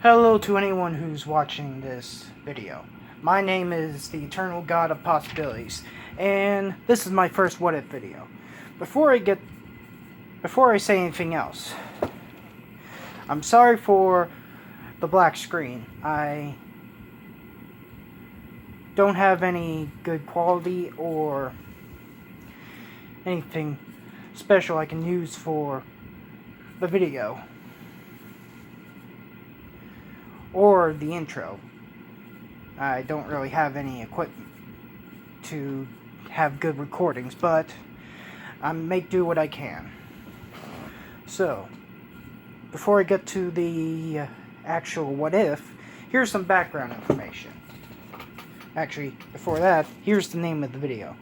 Hello to anyone who's watching this video. My name is the Eternal God of Possibilities, and this is my first What If video. Before I say anything else, I'm sorry for the black screen. I don't have any good quality or anything special I can use for the video or the intro. I don't really have any equipment to have good recordings, but I make do what I can. So, before I get to the actual what if, here's some background information. Actually, before that, here's the name of the video.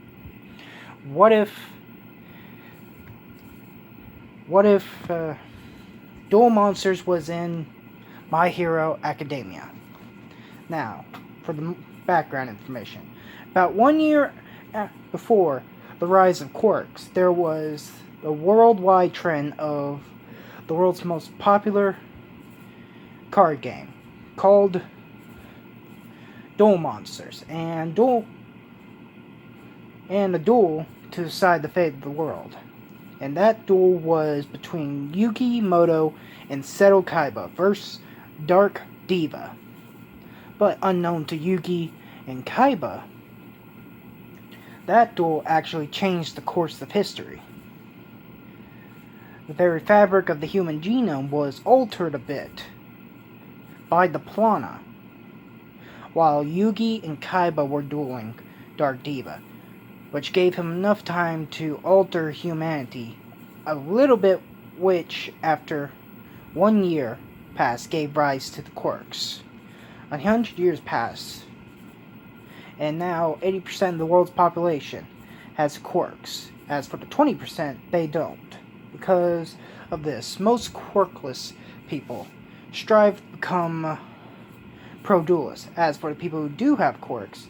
What if Duel Monsters was in My Hero Academia? Now, for the background information. About 1 year before the rise of quirks, there was the worldwide trend of the world's most popular card game called Duel Monsters, and a duel to decide the fate of the world. And that duel was between Yuki Moto and Seto Kaiba versus Dark Diva. But unknown to Yuki and Kaiba, that duel actually changed the course of history. The very fabric of the human genome was altered a bit by the Plana, while Yugi and Kaiba were dueling Dark Diva, which gave him enough time to alter humanity a little bit, which, after 1 year passed, gave rise to the quirks. 100 years passed, and now 80% of the world's population has quirks. As for the 20%, they don't. Because of this, most quirkless people strive to become pro-duelists. As for the people who do have quirks,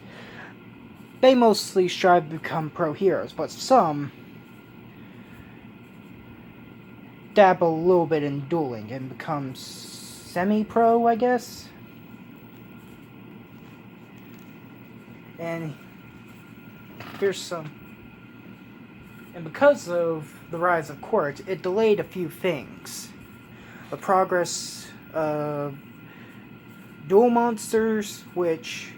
they mostly strive to become pro-heroes, but some dabble a little bit in dueling and become semi-pro, I guess. And here's some. And because of the rise of quirks, it delayed a few things. The progress of Duel Monsters, which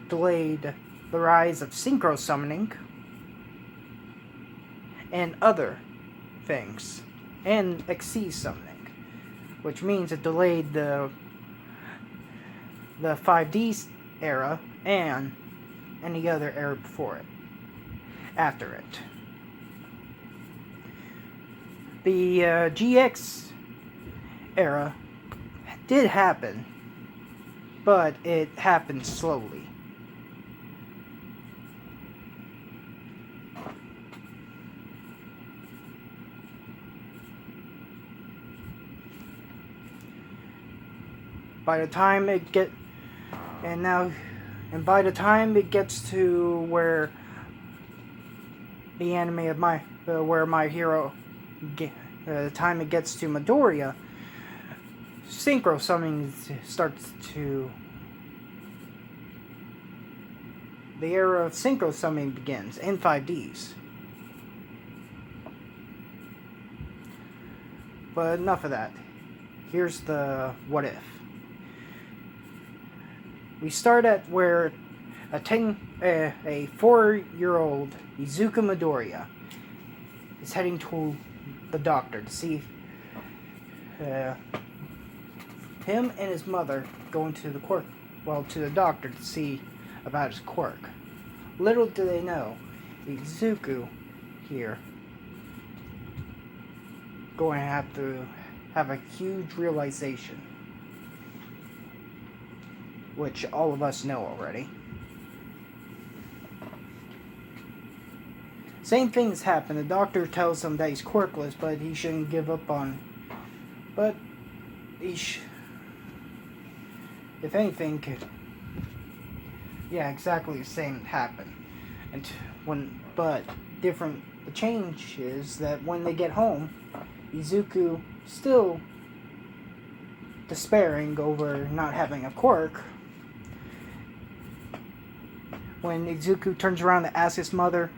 delayed the rise of synchro summoning, and other things, and XC summoning, which means it delayed the 5D era and any other era before it, after it. The GX era did happen, but it happened slowly. By the time it gets to where the anime of where My Hero, the time it gets to Midoriya, synchro summoning starts to. The era of synchro summoning begins in 5Ds. But enough of that. Here's the what if. We start at where a 4-year-old Izuku Midoriya is heading to the doctor to see him and his mother going to the doctor to see about his quirk. Little do they know, Izuku here going to have a huge realization, which all of us know already. Same things happen. The doctor tells him that he's quirkless, but he shouldn't give up on. But if anything, exactly the same happened. But different. The change is that when they get home, Izuku still despairing over not having a quirk, when Izuku turns around to ask his mother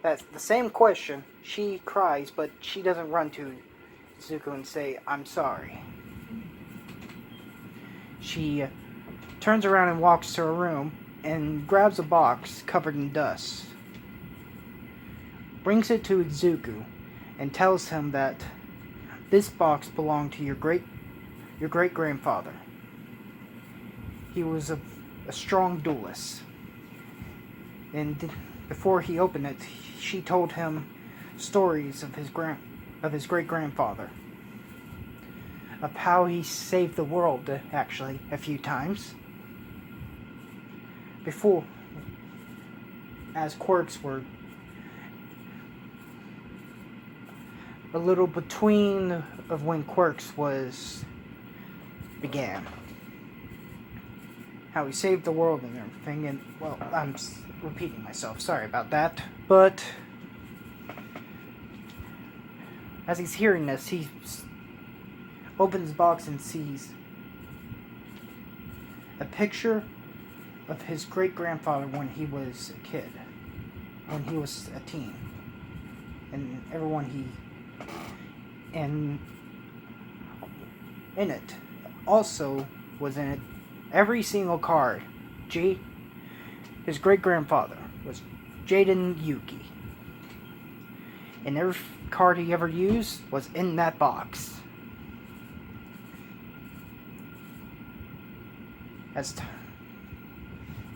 that's the same question, she cries, but she doesn't run to Izuku and say, "I'm sorry." She turns around and walks to her room and grabs a box covered in dust, brings it to Izuku, and tells him that this box belonged to your great grandfather. He was a strong duelist, and before he opened it, she told him stories of his great grandfather, of how he saved the world, actually, a few times. Before, as quirks were a little between of when quirks began. How he saved the world and everything, and, well, I'm repeating myself, sorry about that. But, as he's hearing this, he opens the box and sees a picture of his great-grandfather when he was a kid, when he was a teen, and and in it also was in it every single card. His great-grandfather was Jaden Yuki, and every card he ever used was in that box.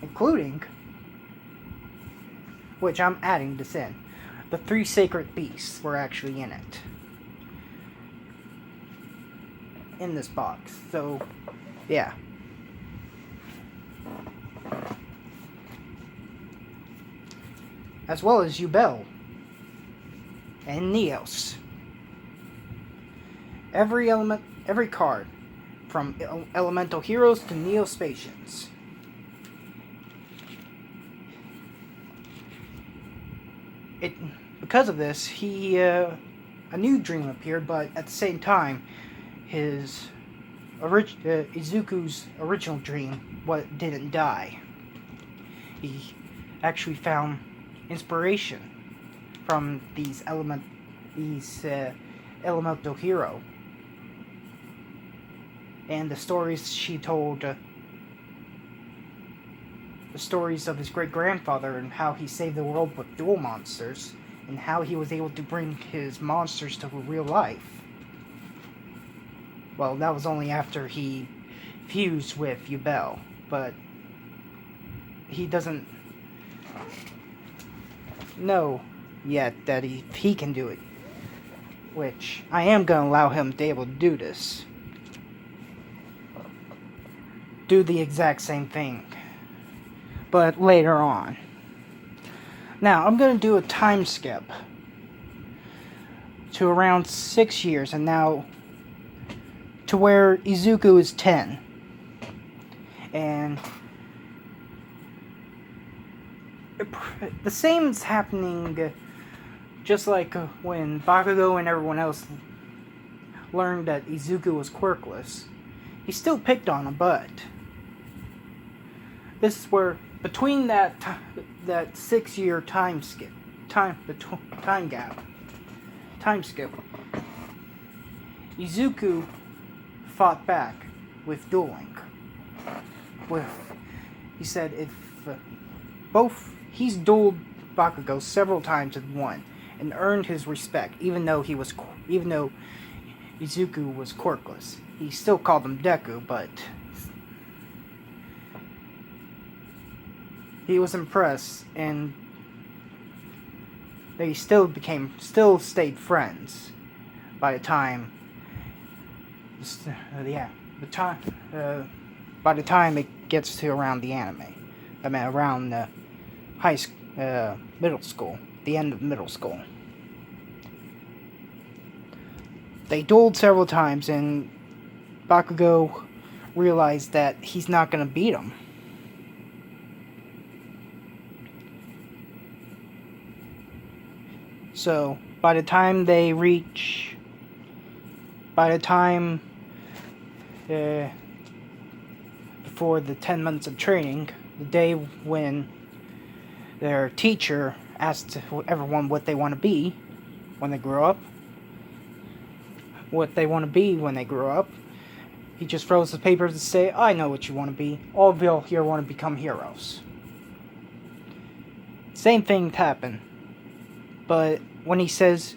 Including, which I'm adding this in, the 3 sacred beasts were actually in it. In this box. So, yeah. As well as Yubel and Neos. Every card, from Elemental Heroes to Neospatians. Because of this, a new dream appeared, but at the same time, Izuku's original dream didn't die. He actually found inspiration from these elemental hero, and the stories she told, the stories of his great-grandfather and how he saved the world with duel monsters, and how he was able to bring his monsters to real life. Well, that was only after he fused with Yubel, but he doesn't know yet that he can do it, which I am going to allow him to be able to do this. Do the exact same thing, but later on. Now, I'm going to do a time skip to around 6 years, and now to where Izuku is 10. And the same is happening just like when Bakugo and everyone else learned that Izuku was quirkless. He still picked on him, but this is where, between that 6 year time skip, Izuku fought back with dueling. He said he's dueled Bakugo several times and won, and earned his respect, even though Izuku was quirkless. He still called him Deku, but he was impressed, and they still stayed friends by the time. By the time it gets to around the anime, I mean around middle school, the end of middle school. They dueled several times, and Bakugo realized that he's not going to beat him. So, by the time uh, before the 10 months of training, the day when their teacher asked everyone what they want to be when they grow up. What they want to be when they grow up. He just throws the papers and say, I know what you want to be. All of you here want to become heroes. Same thing happened. But when he says...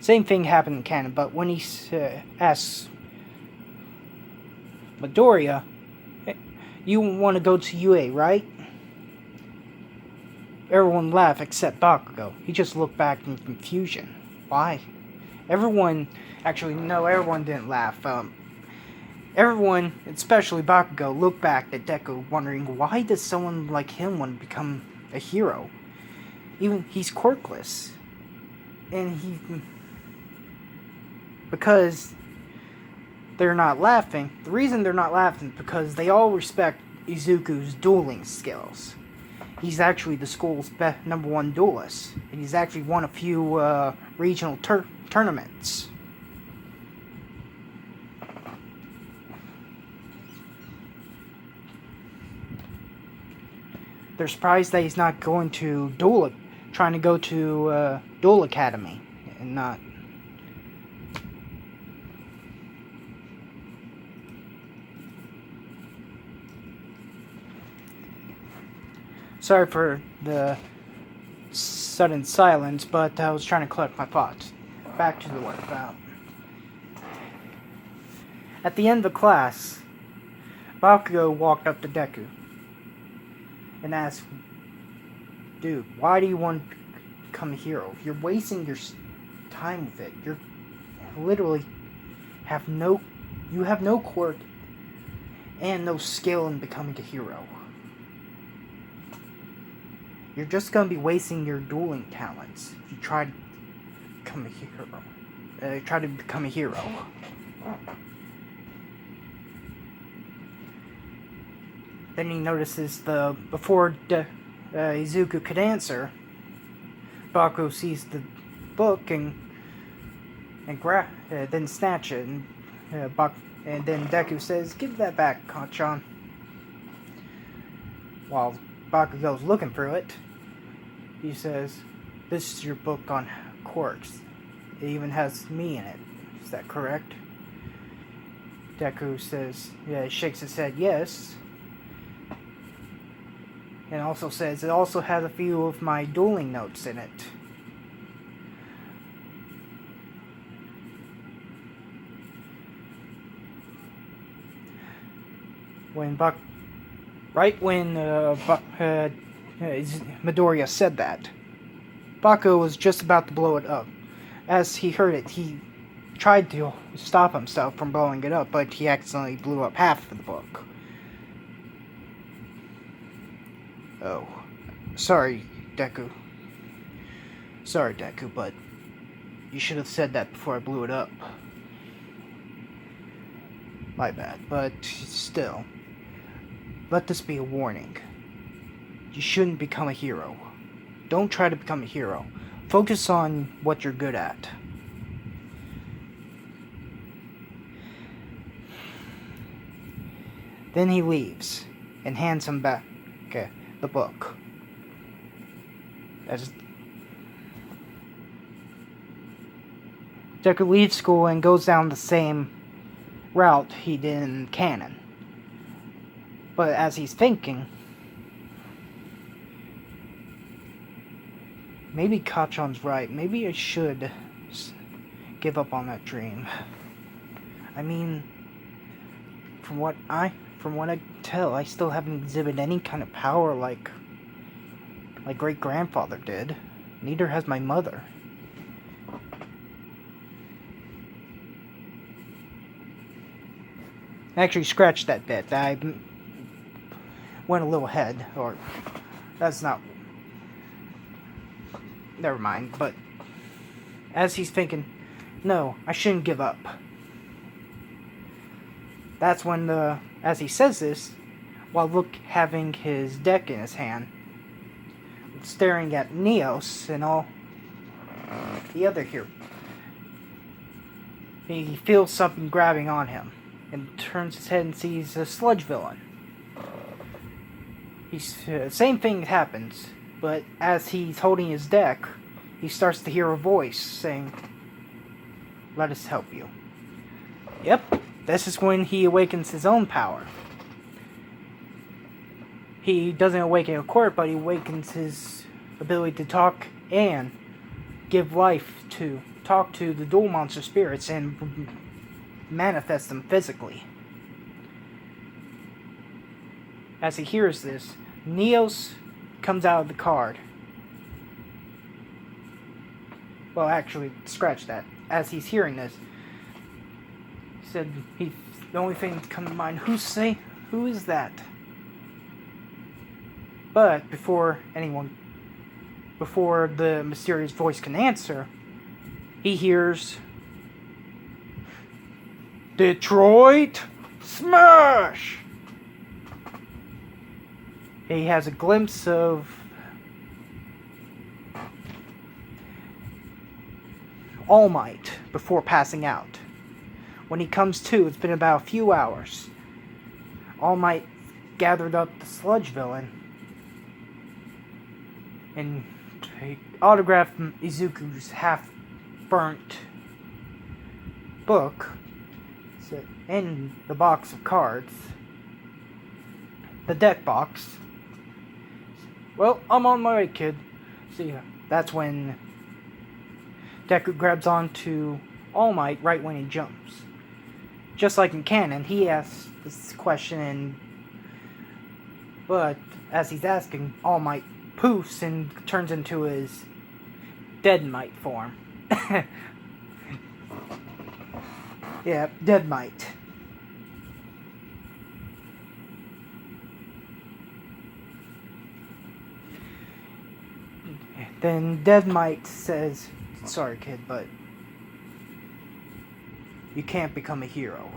Same thing happened in canon, but when he asks Midoriya, you want to go to UA, right? Everyone laughed except Bakugo. He just looked back in confusion. Why? Everyone didn't laugh. Everyone, especially Bakugo, looked back at Deku wondering, why does someone like him want to become a hero? Even he's quirkless. And because they're not laughing, the reason they're not laughing is because they all respect Izuku's dueling skills. He's actually the school's number one duelist, and he's actually won a few regional tournaments. They're surprised that he's not going to trying to go to Duel Academy, and not. Sorry for the sudden silence, but I was trying to collect my thoughts. Back to the workout. At the end of the class, Bakugo walked up to Deku and asked, dude, why do you want to become a hero? You're wasting your time with it. You're literally you have no quirk and no skill in becoming a hero. You're just going to be wasting your dueling talents if you try to become a hero. Then he notices before Izuku could answer, Bakugo sees the book and then snatch it, and then Deku says, "Give that back, Kacchan." While Bakugo's looking through it, he says, "This is your book on quirks. It even has me in it. Is that correct?" Deku says, he shakes his head, yes. And also says, it also has a few of my dueling notes in it. Right when Midoriya said that, Bakugo was just about to blow it up. As he heard it, he tried to stop himself from blowing it up, but he accidentally blew up half of the book. Oh, sorry, Deku. Sorry, Deku, but you should have said that before I blew it up. My bad, but still, let this be a warning. You shouldn't become a hero. Don't try to become a hero. Focus on what you're good at. Then he leaves and hands him back the book. Deku leaves school and goes down the same route he did in canon. But as he's thinking, maybe Kacchan's right. Maybe I should give up on that dream. I mean, from what I can tell, I still haven't exhibited any kind of power like my great-grandfather did. Neither has my mother. I actually scratched that bit. I went a little ahead, or that's not... Never mind, but as he's thinking, no, I shouldn't give up. That's when as he says this, while having his deck in his hand, staring at Neos and all the other here, he feels something grabbing on him. and turns his head and sees a sludge villain. Same thing happens, but as he's holding his deck, he starts to hear a voice saying, "Let us help you." Yep, this is when he awakens his own power. He doesn't awaken a quirk, but he awakens his ability to talk and give life to, talk to the dual monster spirits and manifest them physically. As he hears this, Neos comes out of the card. Well, actually, scratch that. As he's hearing this, he said, the only thing that comes to mind, who is that? But before the mysterious voice can answer, he hears, "Detroit Smash!" He has a glimpse of All Might before passing out. When he comes to, it's been about a few hours. All Might gathered up the sludge villain and he autographed Izuku's half-burnt book in the box of cards, the deck box. "Well, I'm on my way, kid. See ya." That's when Deku grabs onto All Might right when he jumps. Just like in canon, he asks this question, but as he's asking, All Might poofs and turns into his Dead Might form. Yeah, Dead Might. Then Dead Might says, "Sorry, kid, but you can't become a hero.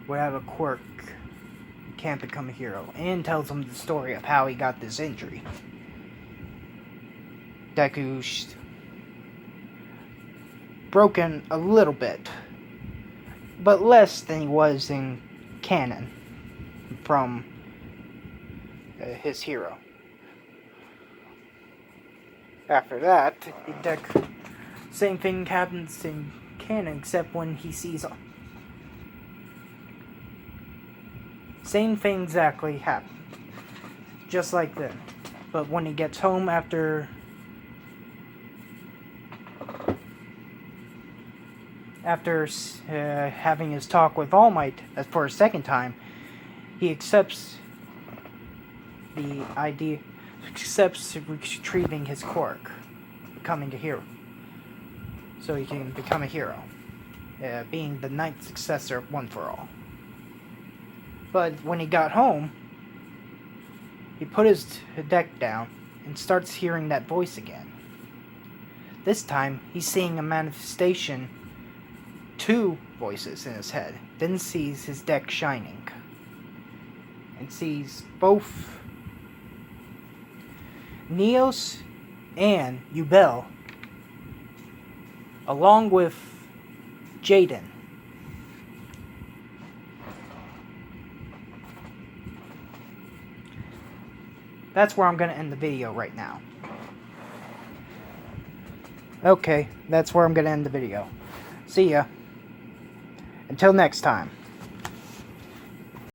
Without a quirk, you can't become a hero." And tells him the story of how he got this injury. Deku's broken a little bit, but less than he was in canon from his hero. After that, Deku, same thing happens in canon, except when he sees... Same thing exactly happened. Just like then. But when he gets home after having his talk with All Might for a second time, he accepts retrieving his quirk, becoming a hero. So he can become a hero, being the ninth successor of One for All. But when he got home, he put his deck down and starts hearing that voice again. This time, he's seeing a manifestation, 2 voices in his head. Then sees his deck shining. And sees both Neos and Yubel, along with Jaden. That's where I'm going to end the video right now. Okay, that's where I'm going to end the video. See ya. Until next time.